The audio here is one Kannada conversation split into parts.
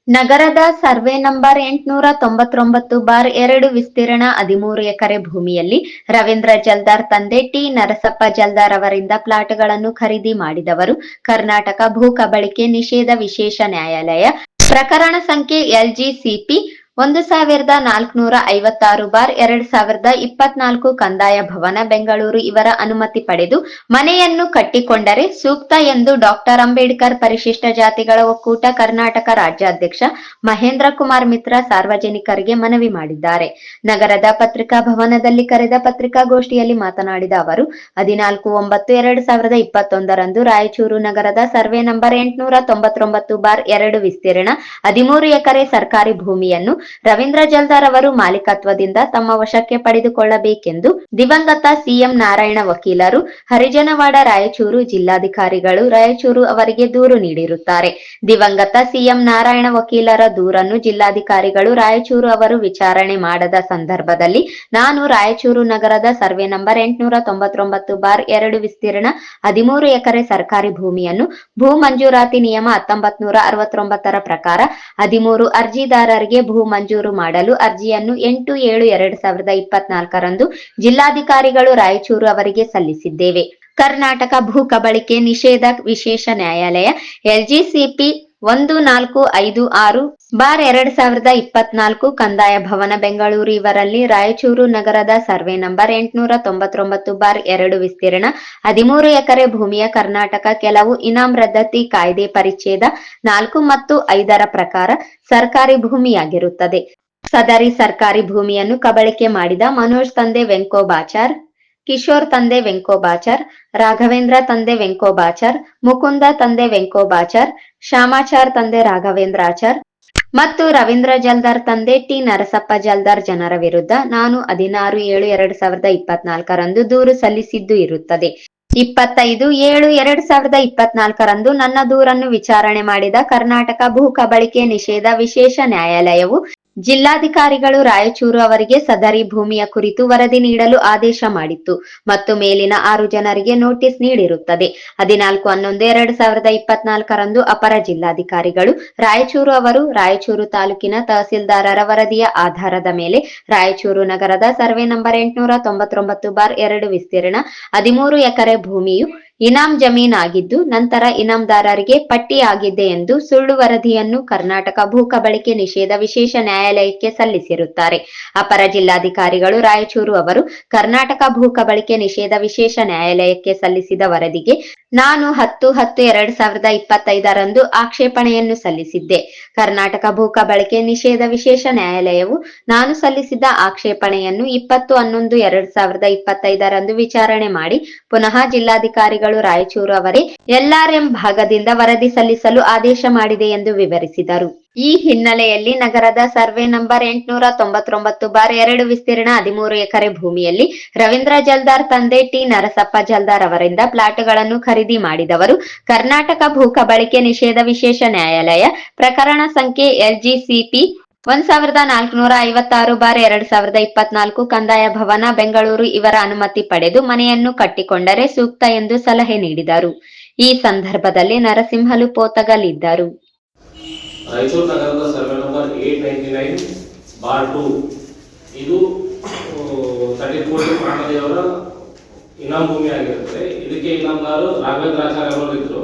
ನಗರದ ಸರ್ವೆ ನಂಬರ್ 899/2 ವಿಸ್ತೀರ್ಣ 13 ಎಕರೆ ಭೂಮಿಯಲ್ಲಿ ರವೀಂದ್ರ ಜಲ್ದಾರ್ ತಂದೆ ಟಿ ನರಸಪ್ಪ ಜಲ್ದಾರ್ ಅವರಿಂದ ಪ್ಲಾಟ್ಗಳನ್ನು ಖರೀದಿ ಮಾಡಿದವರು ಕರ್ನಾಟಕ ಭೂ ಕಬಳಿಕೆ ನಿಷೇಧ ವಿಶೇಷ ನ್ಯಾಯಾಲಯ ಪ್ರಕರಣ ಸಂಖ್ಯೆ LGCP 1456/2024 ಕಂದಾಯ ಭವನ ಬೆಂಗಳೂರು ಇವರ ಅನುಮತಿ ಪಡೆದು ಮನೆಯನ್ನು ಕಟ್ಟಿಕೊಂಡರೆ ಸೂಕ್ತ ಎಂದು ಡಾಕ್ಟರ್ ಅಂಬೇಡ್ಕರ್ ಪರಿಶಿಷ್ಟ ಜಾತಿಗಳ ಒಕ್ಕೂಟ ಕರ್ನಾಟಕ ರಾಜ್ಯಾಧ್ಯಕ್ಷ ಮಹೇಂದ್ರ ಕುಮಾರ್ ಮಿತ್ರ ಸಾರ್ವಜನಿಕರಿಗೆ ಮನವಿ ಮಾಡಿದ್ದಾರೆ. ನಗರದ ಪತ್ರಿಕಾ ಭವನದಲ್ಲಿ ಕರೆದ ಪತ್ರಿಕಾಗೋಷ್ಠಿಯಲ್ಲಿ ಮಾತನಾಡಿದ ಅವರು 14/9/2021 ರಾಯಚೂರು ನಗರದ ಸರ್ವೆ ನಂಬರ್ 899/2 ವಿಸ್ತೀರ್ಣ 13 ಎಕರೆ ಸರ್ಕಾರಿ ಭೂಮಿಯನ್ನು ರವೀಂದ್ರ ಜಲ್ದಾರ್ ಅವರು ಮಾಲೀಕತ್ವದಿಂದ ತಮ್ಮ ವಶಕ್ಕೆ ಪಡೆದುಕೊಳ್ಳಬೇಕೆಂದು ದಿವಂಗತ ಸಿಎಂ ನಾರಾಯಣ ವಕೀಲರು ಹರಿಜನವಾಡ ರಾಯಚೂರು ಜಿಲ್ಲಾಧಿಕಾರಿಗಳು ರಾಯಚೂರು ಅವರಿಗೆ ದೂರು ನೀಡಿರುತ್ತಾರೆ. ದಿವಂಗತ ಸಿಎಂ ನಾರಾಯಣ ವಕೀಲರ ದೂರನ್ನು ಜಿಲ್ಲಾಧಿಕಾರಿಗಳು ರಾಯಚೂರು ಅವರು ವಿಚಾರಣೆ ಮಾಡದ ಸಂದರ್ಭದಲ್ಲಿ ನಾನು ರಾಯಚೂರು ನಗರದ ಸರ್ವೆ ನಂಬರ್ 899/2 ವಿಸ್ತೀರ್ಣ 13 ಎಕರೆ ಸರ್ಕಾರಿ ಭೂಮಿಯನ್ನು ಭೂ ಮಂಜೂರಾತಿ ನಿಯಮ 1969 ಪ್ರಕಾರ 13 ಅರ್ಜಿದಾರರಿಗೆ ಭೂ ಮಂಜೂರು ಮಾಡಲು ಅರ್ಜಿಯನ್ನು 8/7/2024 ಜಿಲ್ಲಾಧಿಕಾರಿಗಳು ರಾಯಚೂರು ಅವರಿಗೆ ಸಲ್ಲಿಸಿದ್ದೇವೆ. ಕರ್ನಾಟಕ ಭೂ ಕಬಳಿಕೆ ನಿಷೇಧ ವಿಶೇಷ ನ್ಯಾಯಾಲಯ LGCP 1456/2024 ಕಂದಾಯ ಭವನ ಬೆಂಗಳೂರು ಇವರಲ್ಲಿ ರಾಯಚೂರು ನಗರದ ಸರ್ವೆ ನಂಬರ್ 899/2 ವಿಸ್ತೀರ್ಣ 13 ಎಕರೆ ಭೂಮಿಯ ಕರ್ನಾಟಕ ಕೆಲವು ಇನಾಮ್ ರದ್ದತಿ ಕಾಯ್ದೆ ಪರಿಚ್ಛೇದ 4 ಮತ್ತು 5 ಪ್ರಕಾರ ಸರ್ಕಾರಿ ಭೂಮಿಯಾಗಿರುತ್ತದೆ. ಸದರಿ ಸರ್ಕಾರಿ ಭೂಮಿಯನ್ನು ಕಬಳಿಕೆ ಮಾಡಿದ ಮನೋಜ್ ತಂದೆ ವೆಂಕೋಬಾಚಾರ್, ಕಿಶೋರ್ ತಂದೆ ವೆಂಕೋಬಾಚಾರ್, ರಾಘವೇಂದ್ರ ತಂದೆ ವೆಂಕೋಬಾಚಾರ್, ಮುಕುಂದ ತಂದೆ ವೆಂಕೋಬಾಚಾರ್, ಶ್ಯಾಮಾಚಾರ್ ತಂದೆ ರಾಘವೇಂದ್ರಾಚಾರ್ ಮತ್ತು ರವೀಂದ್ರ ಜಲ್ದಾರ್ ತಂದೆ ಟಿ ನರಸಪ್ಪ ಜಲ್ದಾರ್ ಜನರ ವಿರುದ್ಧ ನಾನು 16/7/2024 ದೂರು ಸಲ್ಲಿಸಿದ್ದು ಇರುತ್ತದೆ. 25/7/2024 ನನ್ನ ದೂರನ್ನು ವಿಚಾರಣೆ ಮಾಡಿದ ಕರ್ನಾಟಕ ಭೂ ಕಬಳಿಕೆ ನಿಷೇಧ ವಿಶೇಷ ನ್ಯಾಯಾಲಯವು ಜಿಲ್ಲಾಧಿಕಾರಿಗಳು ರಾಯಚೂರು ಅವರಿಗೆ ಸದರಿ ಭೂಮಿಯ ಕುರಿತು ವರದಿ ನೀಡಲು ಆದೇಶ ಮಾಡಿತ್ತು ಮತ್ತು ಮೇಲಿನ 6 ಜನರಿಗೆ ನೋಟಿಸ್ ನೀಡಿರುತ್ತದೆ. 14/11/2024 ಅಪರ ಜಿಲ್ಲಾಧಿಕಾರಿಗಳು ರಾಯಚೂರು ಅವರು ರಾಯಚೂರು ತಾಲೂಕಿನ ತಹಸೀಲ್ದಾರರ ವರದಿಯ ಆಧಾರದ ಮೇಲೆ ರಾಯಚೂರು ನಗರದ ಸರ್ವೆ ನಂಬರ್ 899/2 ವಿಸ್ತೀರ್ಣ 13 ಎಕರೆ ಭೂಮಿಯು ಇನಾಮ್ ಜಮೀನಾಗಿದ್ದು ನಂತರ ಇನಾಮ್ದಾರರಿಗೆ ಪಟ್ಟಿಯಾಗಿದೆ ಎಂದು ಸುಳ್ಳು ವರದಿಯನ್ನು ಕರ್ನಾಟಕ ಭೂ ಕಬಳಿಕೆ ನಿಷೇಧ ವಿಶೇಷ ನ್ಯಾಯಾಲಯಕ್ಕೆ ಸಲ್ಲಿಸಿರುತ್ತಾರೆ. ಅಪರ ಜಿಲ್ಲಾಧಿಕಾರಿಗಳು ರಾಯಚೂರು ಅವರು ಕರ್ನಾಟಕ ಭೂ ಕಬಳಿಕೆ ನಿಷೇಧ ವಿಶೇಷ ನ್ಯಾಯಾಲಯಕ್ಕೆ ಸಲ್ಲಿಸಿದ ವರದಿಗೆ ನಾನು 10/10/2025 ಆಕ್ಷೇಪಣೆಯನ್ನು ಸಲ್ಲಿಸಿದ್ದೆ. ಕರ್ನಾಟಕ ಭೂ ಕಬಳಿಕೆ ನಿಷೇಧ ವಿಶೇಷ ನ್ಯಾಯಾಲಯವು ನಾನು ಸಲ್ಲಿಸಿದ್ದ ಆಕ್ಷೇಪಣೆಯನ್ನು 20/11/2025 ವಿಚಾರಣೆ ಮಾಡಿ ಪುನಃ ಜಿಲ್ಲಾಧಿಕಾರಿಗಳು ರಾಯಚೂರು ಅವರೇ LRM ಭಾಗದಿಂದ ವರದಿ ಸಲ್ಲಿಸಲು ಆದೇಶ ಮಾಡಿದೆ ಎಂದು ವಿವರಿಸಿದರು. ಈ ಹಿನ್ನೆಲೆಯಲ್ಲಿ ನಗರದ ಸರ್ವೆ ನಂಬರ್ 899/2 ವಿಸ್ತೀರ್ಣ 13 ಎಕರೆ ಭೂಮಿಯಲ್ಲಿ ರವೀಂದ್ರ ಜಲ್ದಾರ್ ತಂದೆ ಟಿ ನರಸಪ್ಪ ಜಲ್ದಾರ್ ಅವರಿಂದ ಪ್ಲಾಟ್ಗಳನ್ನು ಖರೀದಿ ಮಾಡಿದವರು ಕರ್ನಾಟಕ ಭೂ ಕಬಳಿಕೆ ನಿಷೇಧ ವಿಶೇಷ ನ್ಯಾಯಾಲಯ ಪ್ರಕರಣ ಸಂಖ್ಯೆ LGCP 1456/2024 ಕಂದಾಯ ಭವನ ಬೆಂಗಳೂರು ಇವರ ಅನುಮತಿ ಪಡೆದು ಮನೆಯನ್ನು ಕಟ್ಟಿಕೊಂಡರೆ ಸೂಕ್ತ ಎಂದು ಸಲಹೆ ನೀಡಿದರು. ಈ ಸಂದರ್ಭದಲ್ಲಿ ನರಸಿಂಹಲು ಪೋತಗಲ್ ಇದ್ದರು. ರಾಯಚೂರು ನಗರದ ಸರ್ವೆ ನಂಬರ್ 899/2 ಇದು 30 ಕೋಟಿ ಪ್ರಾಣದೇವರ ಇನಾಮ್ ಭೂಮಿ ಆಗಿರುತ್ತದೆ. ಇದಕ್ಕೆ ಇನಾಮ್ದಾರು ರಾಘವೇಂದ್ರಾಚಾರ್ಯ ಅವರು ಇದ್ರು.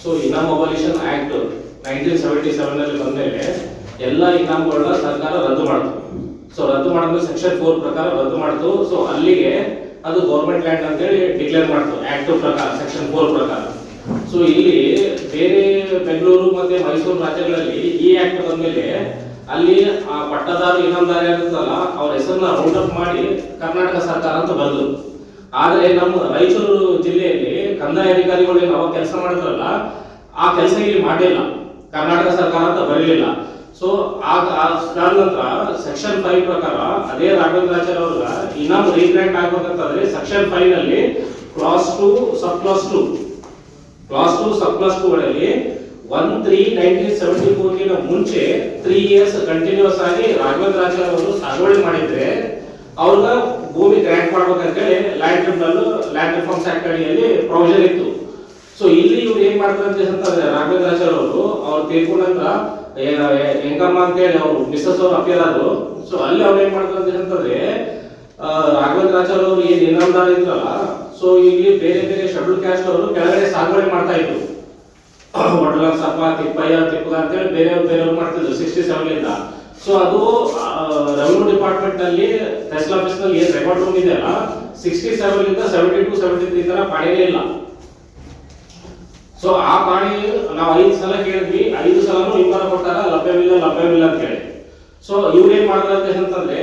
ಸೊ ಇನಾಮ್ ಅಬಾಲಿಷನ್ ಆಕ್ಟ್ 1977 ನಲ್ಲಿ ಬಂದ್ಮೇಲೆ ಎಲ್ಲ ಇನಾಮ್ಗಳನ್ನ ಸರ್ಕಾರ ರದ್ದು ಮಾಡ್ತು. ಸೊ ರದ್ದು ಮಾಡಿದ್ರೆ ಸೆಕ್ಷನ್ 4 ಪ್ರಕಾರ ರದ್ದು ಮಾಡ್ತು. ಸೊ ಅಲ್ಲಿಗೆ ಅದು ಗೌರ್ಮೆಂಟ್ ಲ್ಯಾಂಡ್ ಅಂತ ಹೇಳಿ ಡಿಕ್ಲೇರ್ ಮಾಡ್ತು ಆಕ್ಟ್ ಪ್ರಕಾರ ಸೆಕ್ಷನ್ 4 ಪ್ರಕಾರ. ಸೊ ಇಲ್ಲಿ ಬೇರೆ ಬೆಂಗಳೂರು ಮತ್ತೆ ಮೈಸೂರು ರಾಜ್ಯಗಳಲ್ಲಿ ಈ ಆಕ್ಟ್ ಬಂದ್ಮೇಲೆ ಅಲ್ಲಿ ಆ ಪಟ್ಟದಾರ ಇನಾಮದಾರ ಇರುತ್ತಲ್ಲ ಅವ್ರ ಹೆಸರನ್ನ ರೌಂಡ್ ಅಪ್ ಮಾಡಿ ಕರ್ನಾಟಕ ಸರ್ಕಾರ ಅಂತ ಬಂದ್ರು. ಆದ್ರೆ ನಮ್ಮ ರಾಯಚೂರು ಜಿಲ್ಲೆಯಲ್ಲಿ ಕಂದಾಯ ಅಧಿಕಾರಿಗಳು ಅವಾಗ ಕೆಲಸ ಮಾಡಿದ್ರಲ್ಲ ಆ ಕೆಲಸ ಇಲ್ಲಿ ಮಾಡಿಲ್ಲ, ಕರ್ನಾಟಕ ಸರ್ಕಾರ ಅಂತ ಬರಲಿಲ್ಲ. ಸೊ ನಂತರ ಸೆಕ್ಷನ್ 5 ಪ್ರಕಾರ ಅದೇ ರಾಘವೇಂದ್ರಾಚಾರ್ಯ ಅವ್ರ ಇನಾಮ್ ರೀಗ್ರಾಂಟ್ ಆಗ್ಬೇಕಂತಂದ್ರೆ ಸೆಕ್ಷನ್ 5 ನಲ್ಲಿ ಕ್ಲಾಸ್ 2 ಸಬ್ ಕ್ಲಾಸ್ 2 ಗಳಲ್ಲಿ 1/3/1974 ಮುಂಚೆ 3 ಇಯರ್ಸ್ ಕಂಟಿನ್ಯೂಸ್ ಆಗಿ ರಾಘವೇಂದ್ರಾಚಾರ್ಯ ಅವರು ಸಾಗುವಳಿ ಮಾಡಿದ್ರೆ ಅವ್ರಿಗೆ ಭೂಮಿ ಗ್ರಾಂಟ್ ಮಾಡ್ಬೇಕಂತೇಳಿ ಲ್ಯಾಂಡ್ ರಿಫಾರ್ಮ್ಸ್ ಆಕ್ಟ್ ಅಡಿಯಲ್ಲಿ ಪ್ರೊವಿಷನ್ ಇತ್ತು. ಸೊ ಇಲ್ಲಿ ಇವ್ರು ಏನ್ ಮಾಡ್ತಾರೆ ಅಂತಂದ್ರೆ ರಾಘವೇಂದ್ರಾಚಾರ್ಯ ಅವ್ರು ತೀರ್ಕೊಂಡ ನಂತರ ಹೆಂಗಮ್ಮ ಅಂತ ಹೇಳಿ ಅವ್ರು ಮಿಸ್ಸಸ್ ಅವ್ರು ಅಪಿಯರ್ ಆದ್ರು. ಸೊ ಅಲ್ಲಿ ಅವ್ರು ಏನ್ ಮಾಡ್ತಾರೆ ಅಂತಂದ್ರೆ ರಾಘವೇಂದ್ರಾಚಾರ್ಯ ಅವರು ಏನ್ ಇನಾಮದಾರ ಇದ್ರಲ್ಲ, ಸೊ ಇಲ್ಲಿ ಬೇರೆ ಬೇರೆ ಶೆಡ್ಯೂಲ್ ಕ್ಯಾಸ್ಟ್ ಅವರು ಕೆಳಗಡೆ ಸಾಗುವಳಿ ಮಾಡ್ತಾ ಇದ್ರು. ಒಡ್ಲನ್ ಸಪ್ಪ ತಿಪ್ಪಯ್ಯ ತಿಪ್ಪಗ ಅಂತ ಹೇಳಿ ಬೇರೆಯವ್ರು ಮಾಡ್ತಿದ್ರು 67 ಇಂದ. ಸೊ ಅದು ರೆವಿನ್ಯೂ ಡಿಪಾರ್ಟ್ಮೆಂಟ್ ನಲ್ಲಿ ತಹಸೀಲ್ ಆಫೀಸ್ ನಲ್ಲಿ ಏನ್ ರೆಕಾರ್ಡ್ ರೂಮ್ ಇದೆಯಲ್ಲ 67 ಇಂದ 72 73 ತರ ಪಾಣಿನೇ ಇಲ್ಲ. ಸೊ ಆ ಪಾಣಿ ನಾವು 5 ಸಲ ಕೇಳಿದ್ವಿ, 5 ಸಲನೂ ಇಂಬರ ಕೊಟ್ಟಾಗ ಲಭ್ಯವಿಲ್ಲ ಅಂತ ಹೇಳಿ. ಸೊ ಇವ್ರು ಏನ್ ಮಾಡ್ತಾರೆ ಅಂತಂದ್ರೆ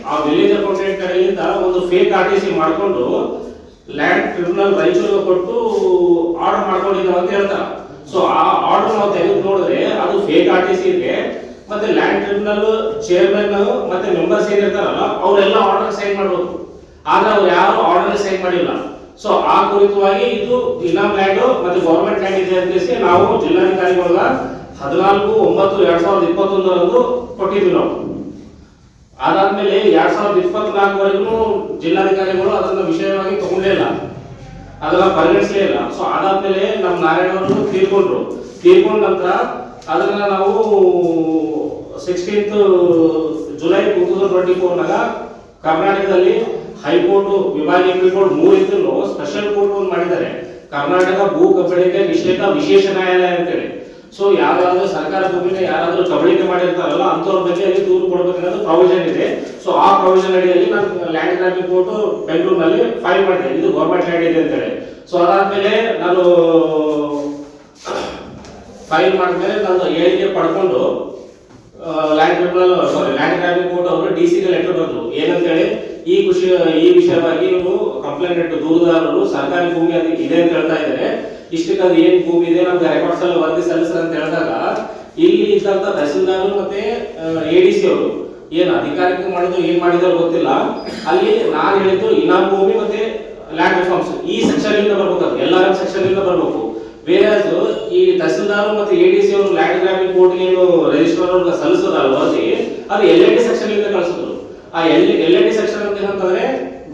ಆ ವಿಲೇಜ್ ಅಕೌಂಟೆಂಟ್ ಕಡೆಯಿಂದ ಒಂದು ಫೇಕ್ RTC ಮಾಡ್ಕೊಂಡು ಲ್ಯಾಂಡ್ ಟ್ರಿಬ್ಯುನಲ್ ರಾಯಚೂರಿಗೆ ಕೊಟ್ಟು ಆರ್ಡರ್ ಮಾಡ್ಕೊಂಡಿದ್ದಾವೆ ಅಂತ ಹೇಳ್ತಾರೆ. ಸೊ ಆ ಆರ್ಡರ್ ನಾವು ತೆಗೆದು ನೋಡಿದ್ರೆ ಅದು ಫೇಕ್ RTC ಇದೆ. ಮತ್ತೆ ಲ್ಯಾಂಡ್ ಟ್ರಿಬ್ಯುನಲ್ ಚೇರ್ಮನ್ ಮತ್ತೆ ಮೆಂಬರ್ಸ್ ಏನಿರ್ತಾರಲ್ಲ ಅವರೆಲ್ಲ ಆರ್ಡರ್ ಸೈನ್ ಮಾಡಬೇಕು, ಆದ್ರೆ ಅವ್ರು ಯಾರು ಆರ್ಡರ್ ಸೈನ್ ಮಾಡಿಲ್ಲ. ಸೊ ಆ ಕುರಿತವಾಗಿ ಇದು ಇನಾಮ್ ಲ್ಯಾಂಡ್ ಮತ್ತೆ ಗವರ್ಮೆಂಟ್ ಲ್ಯಾಂಡ್ ಇದೆ ಅಂತ ನಾವು ಜಿಲ್ಲಾಧಿಕಾರಿಗಳ 14/9/2021 ಕೊಟ್ಟಿದ್ವಿ ನಾವು. ಅದಾದ್ಮೇಲೆ 2024 ವರೆಗೂ ಜಿಲ್ಲಾಧಿಕಾರಿಗಳು ಅದನ್ನ ವಿಷಯವಾಗಿ ತಗೊಂಡೇ ಇಲ್ಲ, ಅದನ್ನ ಪರಿಗಣಿಸಲೇ ಇಲ್ಲ. ಸೊ ಅದಾದ್ಮೇಲೆ ನಮ್ಮ ನಾರಾಯಣ ಅವರು ತೀರ್ಕೊಂಡ ನಂತರ ಅದನ್ನ ನಾವು 16th ಜುಲೈ 2024 ಕರ್ನಾಟಕದಲ್ಲಿ ಹೈಕೋರ್ಟ್ ವಿಭಾಗೀಯ ಕೋರ್ಟ್ 3 ಇದ್ದು ಸ್ಪೆಷಲ್ ಕೋರ್ಟ್ ಒಂದು ಮಾಡಿದ್ದಾರೆ, ಕರ್ನಾಟಕ ಭೂ ಕಬಳಿಕೆ ವಿಶೇಷ ನ್ಯಾಯಾಲಯ ಅಂತೇಳಿ. ಸೊ ಯಾರಾದ್ರೂ ಸರ್ಕಾರ ಭೂಮಿನ ಯಾರಾದ್ರೂ ಕಬಳಿಕೆ ಮಾಡಿರ್ತಾರಲ್ಲ ಅಂತವ್ರ ಬಗ್ಗೆ ಅಲ್ಲಿ ದೂರು ಕೊಡಬೇಕನ್ನೋದು ಪ್ರಾವಿಷನ್ ಇದೆ. ಸೊ ಆ ಪ್ರಾವಿಷನ್ ಅಡಿಯಲ್ಲಿ ನಾನು ಲ್ಯಾಂಡ್ ಗ್ರಾಬಿಂಗ್ ಕೋರ್ಟ್ ಬೆಂಗಳೂರಿನಲ್ಲಿ ಫೈಲ್ ಮಾಡಿದೆ, ಇದು ಗವರ್ಮೆಂಟ್ ಲ್ಯಾಂಡ್ ಇದೆ ಅಂತೇಳಿ. ಸೊ ಅದಾದ್ಮೇಲೆ ನಾನು ಫೈಲ್ ಮಾಡಿದ್ಮೇಲೆ ನಾನು ಹೇಳಿಕೆ ಪಡ್ಕೊಂಡು ಲ್ಯಾಂಡ್ ಗ್ರಾಬಿಂಗ್ ಕೋರ್ಟ್ ಅವರು DC ಗೆ ಲೆಟರ್ ಬಂದ್ರು, ಏನಂತೇಳಿ ಈ ವಿಷಯವಾಗಿ ಇವರು ಕಂಪ್ಲೇಂಟ್ ದೂರುದಾರರು ಸರ್ಕಾರಿ ಭೂಮಿ ಇದೆ ಅಂತ ಹೇಳ್ತಾ ಇದ್ದಾರೆ, ಇಷ್ಟಕ್ಕದು ಏನ್ ಭೂಮಿ ಇದೆ ನಮ್ಗೆ ರೆಕಾರ್ಡ್ಸ್ ಅಲ್ಲಿ ವರದಿ ಸಲ್ಲಿಸ್ರ ಅಂತ ಹೇಳಿದಾಗ ಇಲ್ಲಿ ಇದ್ದಂತ ತಹಸೀಲ್ದಾರ್ ಮತ್ತೆ ADC ಅವರು ಏನ್ ಅಧಿಕಾರಿಕ ಮಾಡೋದು ಏನ್ ಮಾಡಿದಾರೋ ಗೊತ್ತಿಲ್ಲ. ಅಲ್ಲಿ ನಾನು ಹೇಳಿದ್ದು ಇನಾಮ್ ಭೂಮಿ ಮತ್ತೆ ಲ್ಯಾಂಡ್ ರಿಫಾರ್ಮ್ಸ್ ಈ ಸೆಕ್ಷನ್ ಇಂದ ಬರ್ಬೇಕು, ಎಲ್ಲಾರ ಸೆಕ್ಷನ್ ಇಂದ ಬರ್ಬೇಕು. ಬೇರೆ ಈ ತಹಸೀಲ್ದಾರ್ ಮತ್ತೆ ADC ಅವರು ಲ್ಯಾಂಡ್ ಗ್ರಾಬಿಂಗ್ ಕೋರ್ಟ್ ಏನು ರಿಜಿಸ್ಟ್ರಾರ್ ಅವ್ರಿಗೆ ಸಲ್ಲಿಸೋದಲ್ಲ ವರದಿ, ಅದು LND ಸೆಕ್ಷನ್ ಇಂದ ಕಳಿಸಿದ್ರು. ಆ LND ಸೆಕ್ಷನ್ ಅಂತ ಏನಂತಂದ್ರೆ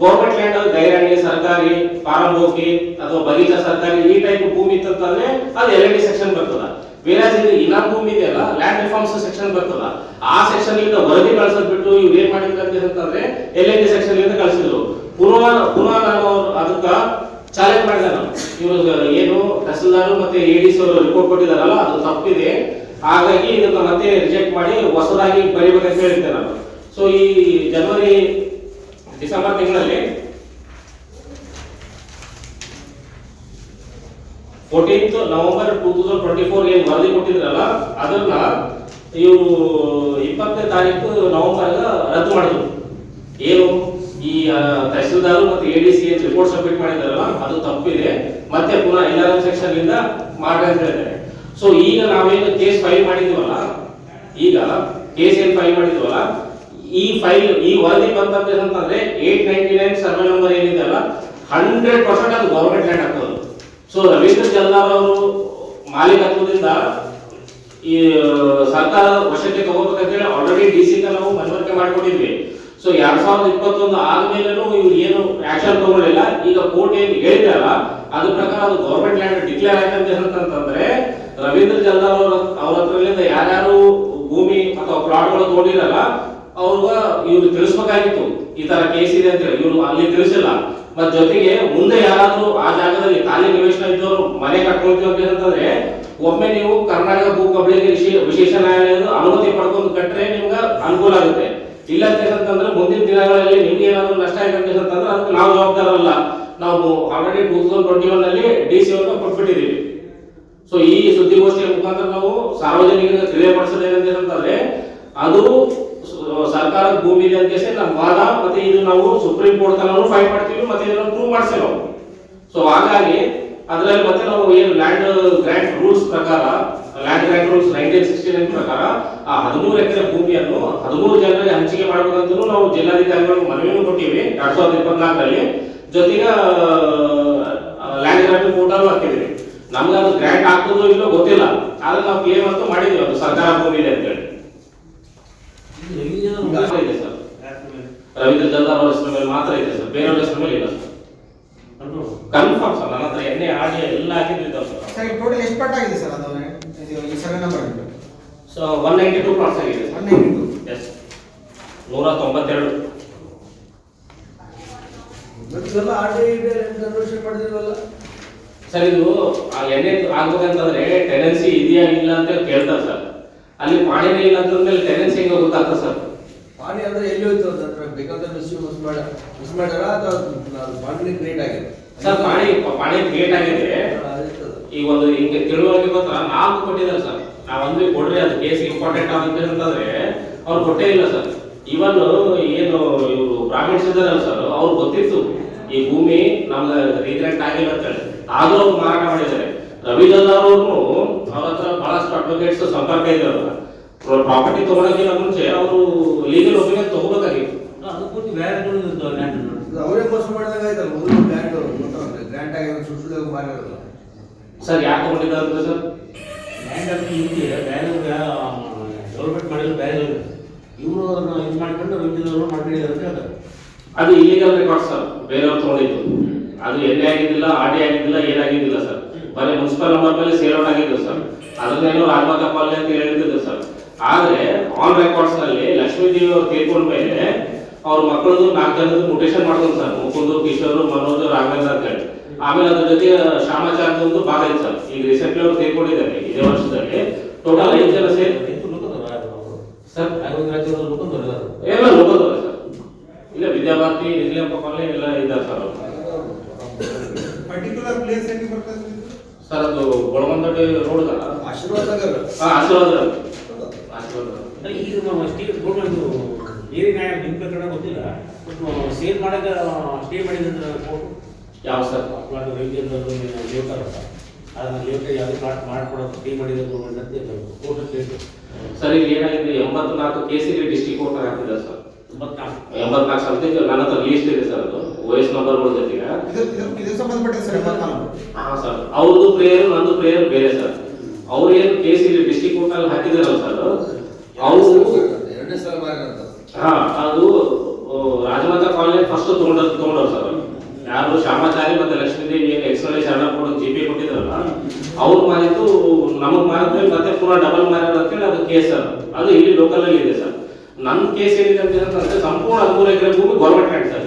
ಗವರ್ಮೆಂಟ್ ಲ್ಯಾಂಡ್ ಗೈರಾಣಿ ಸರ್ಕಾರಿ ಪಾರಂಬೋಕಿ ಅಥವಾ ಬಗೀಚಾ ಸರ್ಕಾರಿ ಈ ಟೈಪ್ ಭೂಮಿ ಇತ್ತಂತಂದ್ರೆ ಅದು LND ಸೆಕ್ಷನ್ ಬರ್ತದ. ಬೇರೆ ಇದು ಇನಾಮ್ ಭೂಮಿ ಇದೆಯಲ್ಲ ಲ್ಯಾಂಡ್ ರಿಫಾರ್ಮ್ಸ್ ಸೆಕ್ಷನ್ ಬರ್ತದ, ಆ ಸೆಕ್ಷನ್ ಇಂದ ವರದಿ ಕಳಿಸೋದ್ ಬಿಟ್ಟು ಇವ್ರು ಏನ್ ಮಾಡಿದ್ರು ಅಂತಂದ್ರೆ LND ಸೆಕ್ಷನ್ ಇಂದ ಕಳಿಸಿದ್ರು. ಪುನಃ ನಾನು ಅದಕ್ಕ ಚಾಲೆಂಜ್ ಮಾಡಿದೆ ನಾನು, ಇವರು ಏನು ತಹಸೀಲ್ದಾರ್ ಮತ್ತೆ ADC ಅವರು ರಿಪೋರ್ಟ್ ಕೊಟ್ಟಿದಾರಲ್ಲ ಅದು ತಪ್ಪಿದೆ, ಹಾಗಾಗಿ ಇದನ್ನ ಮತ್ತೆ ರಿಜೆಕ್ಟ್ ಮಾಡಿ ಹೊಸದಾಗಿ ಬರೀಬೇಕಂತ ಹೇಳಿದ್ದೆ ನಾನು. ಸೊ ಈ ಡಿಸೆಂಬರ್ ತಿಂಗಳಲ್ಲಿ 14th ನವೆಂಬರ್ 2024 ಏನ್ ವರದಿ ಕೊಟ್ಟಿದ್ರಲ್ಲ ಅದನ್ನ ಇವರು 20ನೇ ತಾರೀಕು ನವೆಂಬರ್ ರದ್ದು ಮಾಡಿದ್ರು. ಏನು ಈ ತಹಸೀಲ್ದಾರ್ ಮತ್ತೆ ADC ರಿಪೋರ್ಟ್ ಸಬ್ಮಿಟ್ ಮಾಡಿದಾರಲ್ಲ ಅದು ತಪ್ಪಿದೆ, ಮತ್ತೆ ಪುನಃ LRM ಸೆಕ್ಷನ್ ಇಂದ ಮಾಡಿ ಅಂತ ಹೇಳಿದ್ದಾರೆ. ಸೊ ಈಗ ನಾವೇನು ಕೇಸ್ ಫೈಲ್ ಮಾಡಿದ್ವಲ್ಲ, ಈ ವರದಿ ಬಂತಂದ್ರೆ 899 ಸರ್ವೆ ನಂಬರ್ ಏನಿದೆ ಅಲ್ಲ 100% ಅದು ಗವರ್ಮೆಂಟ್ ಲ್ಯಾಂಡ್ ಆಗ್ತದೆ. ಸೊ ರವೀಂದ್ರ ಜಲ್ದಾರ್ ಅವರು ಮಾಲೀಕತ್ವದಿಂದ ಈ ಸರ್ಕಾರ ವಶಕ್ಕೆ ತಗೋಬೇಕಂತ ಹೇಳಿ ಆಲ್ರೆಡಿ DC ಗೆ ನಾವು ಮನವರಿಕೆ ಮಾಡಿಕೊಟ್ಟಿದ್ವಿ. ಸೊ 2021 ಆದ್ಮೇಲೆನೂ ಇವ್ರು ಏನು ಆಕ್ಷನ್ ತಗೊಳ್ಳಿಲ್ಲ. ಈಗ ಕೋರ್ಟ್ ಏನ್ ಹೇಳಿದ್ರಲ್ಲ ಅದ್ರ ಪ್ರಕಾರ ಅದು ಗವರ್ಮೆಂಟ್ ಲ್ಯಾಂಡ್ ಡಿಕ್ಲೇರ್ ಆಯ್ತಂತ ಏನಂತಂದ್ರೆ ರವೀಂದ್ರ ಜಲ್ದಾರ್ ಅವ್ರ ಹತ್ರದಿಂದ ಯಾರ್ಯಾರು ಭೂಮಿ ಅಥವಾ ಪ್ಲಾಟ್ಗಳು ತಗೊಂಡಿರಲ್ಲ ಅವ್ರಿಗೆ ಇವ್ರು ತಿಳಿಸ್ಬೇಕಾಗಿತ್ತು ಈ ತರ ಕೇಸ್ ಇದೆ ಅಂತ ಹೇಳಿ, ಇವ್ರು ಅಲ್ಲಿ ತಿಳಿಸಿಲ್ಲ. ಮತ್ ಜೊತೆಗೆ ಮುಂದೆ ಯಾರಾದ್ರೂ ಆ ಜಾಗದಲ್ಲಿ ಖಾಲಿ ನಿವೇಶನ ಇದ್ದವರು ಮನೆ ಕಟ್ಕೊಳ್ತೀವಿ ಅಂತಂದ್ರೆ ಒಮ್ಮೆ ನೀವು ಕರ್ನಾಟಕ ಭೂ ಕಬಳಿಕೆ ವಿಶೇಷ ನ್ಯಾಯಾಲಯದ ಅನುಮತಿ ಪಡ್ಕೊಂಡು ಕಟ್ರೆ ನಿಮ್ಗೆ ಅನುಕೂಲ ಆಗುತ್ತೆ. ಇಲ್ಲ ಅಂತಂದ್ರೆ ಮುಂದಿನ ದಿನಗಳಲ್ಲಿ ನಿಮ್ಗೆ ಏನಾದ್ರು ನಷ್ಟ ಆಯ್ತು ಅಂತಂದ್ರೆ ಅದಕ್ಕೆ ನಾವು ಜವಾಬ್ದಾರಲ್ಲ. ನಾವು ಆಲ್ರೆಡಿ 2021 ನಲ್ಲಿ DC ಅವ್ರನ್ನ ಕೊಟ್ಬಿಟ್ಟಿದೀವಿ. ಸೊ ಈ ಸುದ್ದಿಗೋಷ್ಠಿಯ ಮುಖಾಂತರ ನಾವು ಸಾರ್ವಜನಿಕರಿಗೆ ತಿಳಿಯಪಡಿಸೋದೇನಂತಂದ್ರೆ ಅದು ಸರ್ಕಾರದ ಭೂಮಿ ಇದೆ ಅಂತ ನಮ್ಮ ವಾದ, ಮತ್ತೆ ಇದು ನಾವು ಸುಪ್ರೀಂ ಕೋರ್ಟ್ ತನಕ ಫೈಟ್ ಮಾಡ್ತೀವಿ, ಮತ್ತೆ ಇದನ್ನು ಪ್ರೂವ್ ಮಾಡ್ತೀವಿ ನಾವು. ಸೊ ಹಾಗಾಗಿ ಅದರಲ್ಲಿ ಮತ್ತೆ ನಾವು ಏನು ಲ್ಯಾಂಡ್ ಗ್ರಾಂಟ್ ರೂಲ್ಸ್ ಪ್ರಕಾರ ಲ್ಯಾಂಡ್ ಗ್ರಾಂಟ್ ರೂಲ್ಸ್ 1969 ಪ್ರಕಾರ ಆ 13 ಎಕರೆ ಭೂಮಿಯನ್ನು 13 ಜನರಿಗೆ ಹಂಚಿಕೆ ಮಾಡಬೇಕಂತೂ ನಾವು ಜಿಲ್ಲಾಧಿಕಾರಿಗಳಿಗೆ ಮನವಿಯನ್ನು ಕೊಟ್ಟಿವಿ 2024 ಜೊತೆಗೆ ಲ್ಯಾಂಡ್ ಗ್ರಾಂಟ್ ಪೋರ್ಟಲ್ ಹಾಕಿದ್ವಿ. ನಮ್ಗೆ ಅದು ಗ್ರಾಂಟ್ ಆಗ್ತದೋ ಇಲ್ಲೋ ಗೊತ್ತಿಲ್ಲ, ಆದ್ರೆ ನಾವು ಕ್ಲೇಮ್ ಅಂತೂ ಮಾಡಿದ್ವಿ ಅದು ಸರ್ಕಾರ ಭೂಮಿ ಇದೆ ಅಂತ ಹೇಳಿ. ಸರ್ ರವೀಂದ್ರ ಜಲ್ದಾರ್ ಅವರ ಹೆಸರು ಮೇಲೆ ಮಾತ್ರ ಇದೆ ಸರ್, ಬೇರೆಯವ್ರ ಹೆಸರು ಮೇಲೆ ಇಲ್ಲ ಸರ್. ಕನ್ಫರ್ಮ್ ಸರ್, ನನ್ನ ಹತ್ರ ಎಣ್ಣೆ ಆಡಿ ಎಲ್ಲ ಹಾಕಿದ್ವಿ ಸರ್. ಸರ್ ಟೋಟಲ್ ಎಷ್ಟು ಪಟ್ಟ ಆಗಿದೆ ಸರ್ ಅದು ಈ ಸರ್ವೆ ನಂಬರ್ ಸೊ 192 ಪ್ಲಾಟ್ಸ್ ಆಗಿದೆ 192 ಎಸ್ 192 ಮತ್ತೆಲ್ಲ ಆರ್ಡಿ ಕನ್ವರ್ಷನ್ ಮಾಡಿದಿರಲ್ಲ ಸರ್ ಇದು ಎಣ್ಣೆ ಆಗ್ಬೇಕಂತಂದ್ರೆ ಟೆನೆನ್ಸಿ ಇದೆಯಾ ಇಲ್ಲ ಅಂತ ಕೇಳ್ತಾರೆ ಸರ್ ಅಲ್ಲಿ ಪಾಣಿನೇ ಇಲ್ಲ ಅಂತಂದ್ಮೇಲೆ ಟೆನೆನ್ಸಿ ಹೆಂಗೆ ಗೊತ್ತಾಗ್ತದೆ ಸರ್ ಪಾಣಿ ಅಂದ್ರೆ ಎಲ್ಲಿ ಹೋಯ್ತು ಅಂತಂದ್ರೆ ಬೇಕಾದ್ರೆ ಮಿಸ್ ಮಾಡ್ಯಾರ ಅಥವಾ ಪಾಣಿ ಕ್ರಿಯೇಟ್ ಆಗಿದೆ ಸರ್ ಪಾಣಿ ಕ್ರಿಯೇಟ್ ಆಗಿದೆ ಈ ಒಂದು ಹಿಂಗೆ ತಿಳುವಳಿಕೆ ಗೊತ್ತಾ 4 ಕೊಟ್ಟಿದ್ದಾರೆ ಸರ್ ನಾವು ಅಂದ್ರೆ ಕೊಡ್ರಿ ಅದು ಕೇಸ್ ಇಂಪಾರ್ಟೆಂಟ್ ಆಗುತ್ತೆ ಅಂತಂದ್ರೆ ಅವ್ರು ಕೊಟ್ಟೇ ಇಲ್ಲ ಸರ್ ಇವನ್ ಏನು ಇವರು ಬ್ರಾಹ್ಮಿಣ್ಸ್ ಇದಾರಲ್ಲ ಸರ್ ಅವ್ರು ಗೊತ್ತಿತ್ತು ಈ ಭೂಮಿ ನಮ್ಗೆ ರೀಗ್ರೆಂಟ್ ಆಗಿಲ್ಲ ಅಂತ ಹೇಳಿ ಆದ್ರೂ ಅವ್ರು ಮಾರಾಟ ಮಾಡಿದ್ದಾರೆ ರವಿ ಜಲ್ದಾರ್ ಅವ್ರು ಅವ್ರ ಹತ್ರ ಬಹಳಷ್ಟು ಅಡ್ವೊಕೇಟ್ಸ್ ಸಂಪರ್ಕ ಇದ್ದಾರಲ್ಲ ಪ್ರಾಪರ್ಟಿ ತಗೊಳಕ್ಕಿಂತ ಮುಂಚೆ ಅವರು ಲೀಗಲ್ ಒಪಿನಿಯನ್ ತಗೋಬೇಕಾಗಿತ್ತು ಅದು ಪೂರ್ತಿ ಬೇರೆ ಅವರೇ ಮೋಸ ಮಾಡಿದಾಗ ಆಯ್ತಲ್ಲ ಮೊದಲು ಗ್ರ್ಯಾಂಟ್ ಆಗಿದೆ ಸುಳ್ಳು ಮಾಡಿರಲ್ಲ ಸರ್ ಯಾಕೆ ತಗೊಂಡಿದ್ದಾರೆ ಅಂದ್ರೆ ಸರ್ ಲ್ಯಾಂಡ್ ಅಂತ ಬೇರೆ ಡೆವಲಪ್ಮೆಂಟ್ ಮಾಡಿದ್ರು ಬೇರೆ ಇವರು ಅದನ್ನ ಇದು ಮಾಡ್ಕೊಂಡು ರವಿಚಂದ್ರವರು ಮಾಡ್ಕೊಂಡಿದ್ದಾರೆ ಅಂತ ಹೇಳ್ತಾರೆ ಅದು ಇಲ್ಲಿಗಲ್ ರೆಕಾರ್ಡ್ ಸರ್ ಬೇರೆಯವ್ರು ತಗೊಂಡಿದ್ದು ಅದು ಎಣ್ಣೆ ಆಗಿದ್ದಿಲ್ಲ ಆಡಿ ಆಗಿದ್ದಿಲ್ಲ ಏನಾಗಿದ್ದಿಲ್ಲ ಸರ್ ಬರೀ ಮುನ್ಸಿಪಲ್ ನಂಬರ್ ಮೇಲೆ ಸೇಲ್ ಔಟ್ ಆಗಿದ್ದು ಸರ್ ಅದನ್ನೇನೋ ರಾಜಮಾತ ಪಾಲನೆ ಅಂತ ಹೇಳಿದ್ರು ಸರ್ ಆದ್ರೆ ಆನ್ ರೆಕಾರ್ಡ್ಸ್ ನಲ್ಲಿ ಲಕ್ಷ್ಮೀದೇವಿ ಅವ್ರು ತೀರ್ಕೊಂಡ ಮೇಲೆ ಅವ್ರ ಮಕ್ಕಳದು 4 ಜನದ್ದು ಮುಟೇಶನ್ ಮಾಡಿದ್ರು ಸರ್ ಮುಕುಂದು ಕಿಶೋರ್ ಮನೋಜ್ ರಾಘವೇಂದ್ರ ಅಂತ ಹೇಳಿ ಆಮೇಲೆ ಅದ್ರ ಜೊತೆ ಶ್ಯಾಮಾಚಾರ್ಯ ಒಂದು ಭಾಗ ಇತ್ತು ಸರ್ ಈಗ ರೀಸೆಂಟ್ಲಿ ಅವ್ರು ತೀರ್ಕೊಂಡಿದ್ದಾರೆ ಇದೇ ವರ್ಷದಲ್ಲಿ ಟೋಟಲ್ 5 ಜನ ಸೇರಿ ಸರ್ ಎಲ್ಲ ಲೋಕದವ್ರೆ ಸರ್ ಇಲ್ಲ ವಿದ್ಯಾಭಾರತಿ ನಿಜಲಿಂಪ ಕಾಲನಿ ಎಲ್ಲ ಇದ್ದಾರೆ ಸರ್ ಅವರು ಪರ್ಟಿಕ್ಯುಲರ್ ಪ್ಲೇಸ್ ಎಲ್ಲಿ ಬರ್ತದೆ ಸರ್ ಅದು ಗೊಳವಂದಡಿ ರೋಡ್ ಆಶೀರ್ವಾದ ಆಶೀರ್ವಾದ ಈಗ ನಾವು ಸ್ಟೇ ಗೋಲ್ಡ್ ನೀರಿನ ನಿಮ್ಮ ಪ್ರಕರಣ ಗೊತ್ತಿಲ್ಲ ಸೇಲ್ ಮಾಡಕ್ಕೆ ಸ್ಟೇ ಮಾಡಿದ್ರೆ ಯಾವ ಸರ್ ಪ್ಲಾಟ್ ರವಿಚಂದ್ರವರು ಲೇಔಟ್ ಅದನ್ನ ಲೇಔಟ್ ಯಾವುದೇ ಪ್ಲಾಟ್ ಮಾಡ್ಕೊಡೋದು ಸ್ಟೇ ಮಾಡಿದ್ರೆ ಗೌರ್ಮೆಂಟ್ ಅಂತ ಕೋರ್ಟ್ ಕೇಸ್ ಸರ್ ಈಗ ಏನಾಗಿದೆ 84 ಕೇಸಿಗೆ ಡಿಸ್ಟ್ರಿಕ್ಟ್ ಕೋರ್ಟ್ ಹಾಕಿದ್ದಾರೆ ಸರ್ 84 ಸಮಥಿಂಗ್ ನನ್ನ ಹತ್ರ ಲೀಸ್ಟ್ ಇದೆ ಸರ್ ಅದು OS ನಂಬರ್ಗಳ ಜೊತೆಗೆ ಇದು ಸಂಬಂಧಪಟ್ಟ ಸರ್ 84 ಹಾ ಸರ್ ಅವ್ರದ್ದು ಪ್ರೇಯರ್ ನಂದು ಪ್ರೇಯರ್ ಬೇರೆ ಸರ್ ಅವ್ರು ಏನು ಕೇಸಿಗೆ ಡಿಸ್ಟ್ರಿಕ್ಟ್ ಕೋರ್ಟ್ ಅಲ್ಲಿ ಹಾಕಿದಾರಲ್ಲ ಸರ್ ಅವರು ಎರಡನೇ ಸಲ ಮಾಡಿರಂತ ಹಾ ಅದು ರಾಜಮಾತ ಕಾಲನಿ ಫಸ್ಟ್ ತಗೊಂಡವ್ರು ಸರ್ ಯಾರು ಶ್ಯಾಮಾಚಾರಿ ಮತ್ತೆ ಲಕ್ಷ್ಮೀದೇವಿ ಏನು ಎಕ್ಸ್ಟ್ರಾ ಶರಣ ಕೊಡೋ GP ಕೊಟ್ಟಿದ್ರಲ್ಲ ಅವ್ರು ಮಾರಿದ್ದು ನಮಗ್ ಮಾರಿದ್ಮೇಲೆ ಮತ್ತೆ ಪುನಃ ಡಬಲ್ ಮಾರ್ಯಾರ ಅಂತೇಳಿ ಅದು ಕೇಸ್ ಸರ್ ಅದು ಇಲ್ಲಿ ಲೋಕಲ್ ಅಲ್ಲಿ ಇದೆ ಸರ್ ನನ್ನ ಕೇಸ್ ಏನಿದೆ ಅಂತಂದ್ರೆ ಸಂಪೂರ್ಣ 13 ಎಕರೆ ಭೂಮಿ ಗೌರ್ಮೆಂಟ್ ಲ್ಯಾಂಡ್ ಸರ್